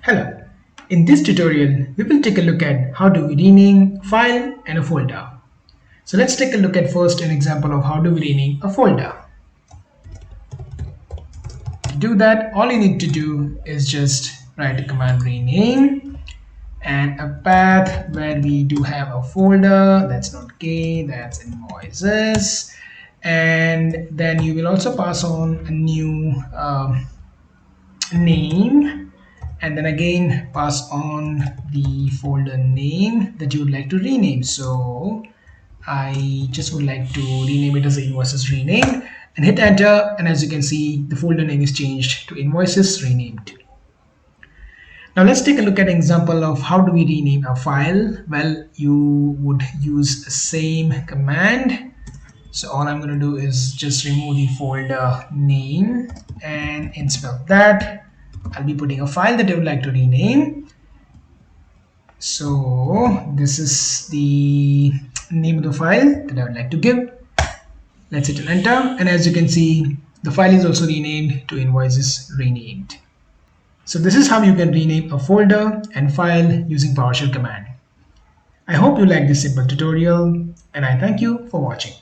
Hello. In this tutorial, we will take a look at how do we rename a file and a folder. So let's take a look at first an example of how do we rename a folder. To do that, all you need to do is just write a command rename and a path where we do have a folder. That's not K, that's invoices. And then you will also pass on a new name, and then again pass on the folder name that you would like to rename. So I just would like to rename it as invoices renamed and hit enter, and as you can see the folder name is changed to invoices renamed. Now let's take a look at an example of how do we rename a file. Well, you would use the same command. So all I'm going to do is just remove the folder name, and instead of that I'll be putting a file that I would like to rename. So this is the name of the file that I would like to give. Let's hit enter, and as you can see the file is also renamed to invoices renamed. So this is how you can rename a folder and file using PowerShell command. I hope you like this simple tutorial, and I thank you for watching.